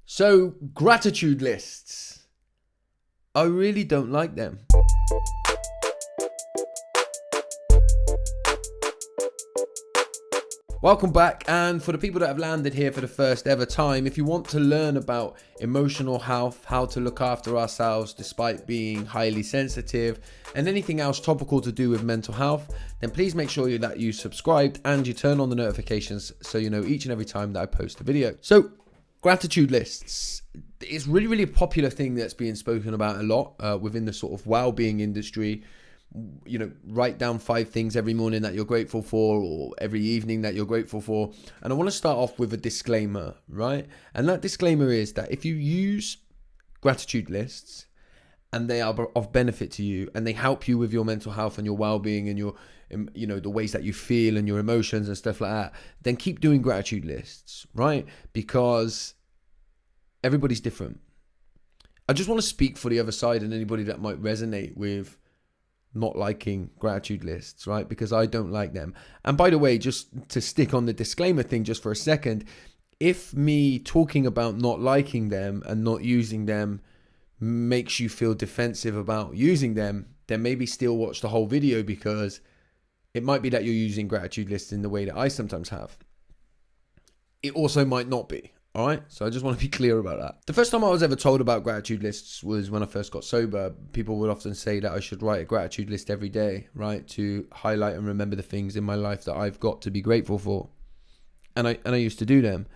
So, gratitude lists. I really don't like them. Welcome back, and for the people that have landed here for the first ever time, if you want to learn about emotional health, how to look after ourselves despite being highly sensitive, and anything else topical to do with mental health, then please make sure that you subscribed and you turn on the notifications so you know each and every time that I post a video. So, gratitude lists. It's really a popular thing that's being spoken about a lot within the sort of well-being industry. You know, write down 5 things every morning that you're grateful for, or every evening that you're grateful for. And I want to start off with a disclaimer, right? And that disclaimer is that if you use gratitude lists and they are of benefit to you and they help you with your mental health and your well-being and your, you know, the ways that you feel and your emotions and stuff like that, then keep doing gratitude lists, right? Because everybody's different. I just want to speak for the other side and anybody that might resonate with not liking gratitude lists, right? Because I don't like them. And by the way, just to stick on the disclaimer thing just for a second, if me talking about not liking them and not using them makes you feel defensive about using them, then maybe still watch the whole video, because it might be that you're using gratitude lists in the way that I sometimes have. It also might not be. All right, so I just want to be clear about that. The first time I was ever told about gratitude lists was when I first got sober. People would often say that I should write a gratitude list every day, right, to highlight and remember the things in my life that I've got to be grateful for. And I used to do them.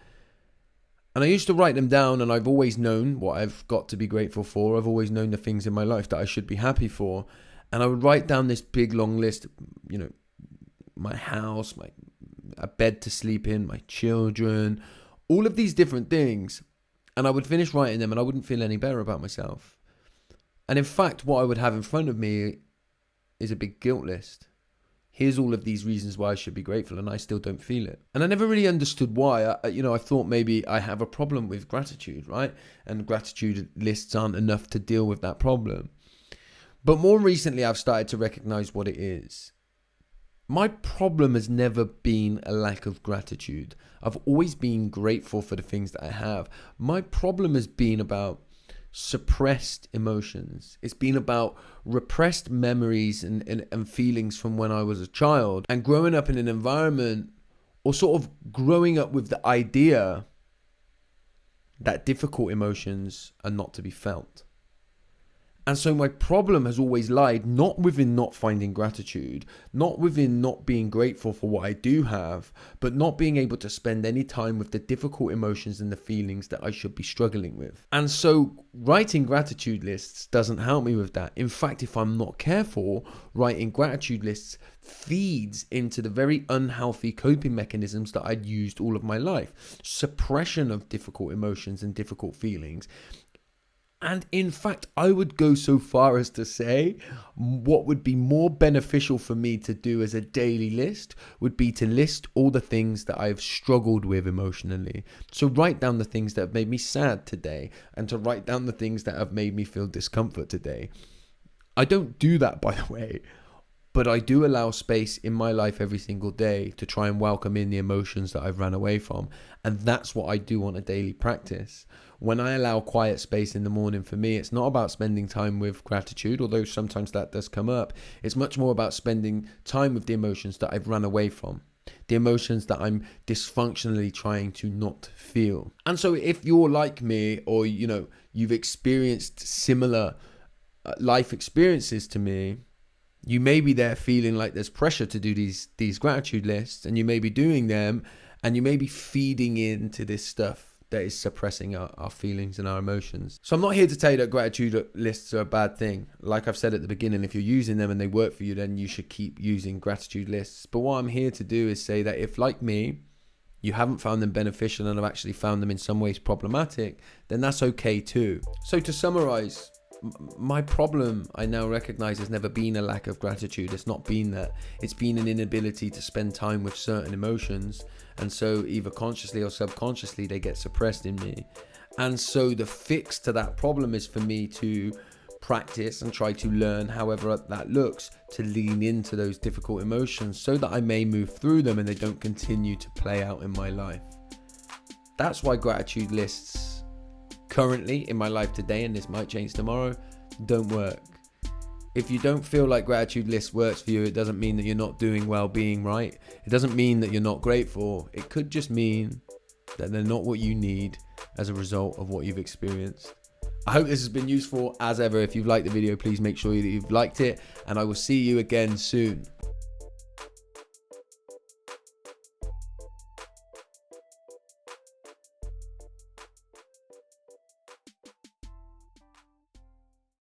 And I used to write them down, and I've always known what I've got to be grateful for. I've always known the things in my life that I should be happy for. And I would write down this big long list, you know, my house, a bed to sleep in, my children, all of these different things, and I would finish writing them and I wouldn't feel any better about myself. And in fact, what I would have in front of me is a big guilt list. Here's all of these reasons why I should be grateful, and I still don't feel it. And I never really understood why. I thought maybe I have a problem with gratitude, right? And gratitude lists aren't enough to deal with that problem. But more recently, I've started to recognize what it is. My problem has never been a lack of gratitude. I've always been grateful for the things that I have. My problem has been about suppressed emotions. It's been about repressed memories and feelings from when I was a child, and growing up in an environment, or sort of growing up with the idea that difficult emotions are not to be felt. And so my problem has always lied not within not finding gratitude, not within not being grateful for what I do have, but not being able to spend any time with the difficult emotions and the feelings that I should be struggling with. And so writing gratitude lists doesn't help me with that. In fact, if I'm not careful, writing gratitude lists feeds into the very unhealthy coping mechanisms that I'd used all of my life. Suppression of difficult emotions and difficult feelings. And in fact, I would go so far as to say what would be more beneficial for me to do as a daily list would be to list all the things that I've struggled with emotionally. So write down the things that have made me sad today, and to write down the things that have made me feel discomfort today. I don't do that, by the way, but I do allow space in my life every single day to try and welcome in the emotions that I've ran away from. And that's what I do on a daily practice. When I allow quiet space in the morning, for me, it's not about spending time with gratitude, although sometimes that does come up. It's much more about spending time with the emotions that I've run away from, the emotions that I'm dysfunctionally trying to not feel. And so if you're like me, or, you know, you've experienced similar life experiences to me, you may be there feeling like there's pressure to do these gratitude lists, and you may be doing them, and you may be feeding into this stuff that is suppressing our feelings and our emotions. So I'm not here to tell you that gratitude lists are a bad thing. Like I've said at the beginning, if you're using them and they work for you, then you should keep using gratitude lists. But what I'm here to do is say that if, like me, you haven't found them beneficial and have actually found them in some ways problematic, then that's okay too. So to summarize, my problem, I now recognize, has never been a lack of gratitude. It's not been that. It's been an inability to spend time with certain emotions. And so either consciously or subconsciously, they get suppressed in me. And so the fix to that problem is for me to practice and try to learn, however that looks, to lean into those difficult emotions so that I may move through them and they don't continue to play out in my life. That's why gratitude lists currently in my life today, and this might change tomorrow, don't work. If you don't feel like gratitude list works for you, it doesn't mean that you're not doing well-being right. It doesn't mean that you're not grateful. It could just mean that they're not what you need as a result of what you've experienced. I hope this has been useful. As ever, if you've liked the video, please make sure that you've liked it, and I will see you again soon.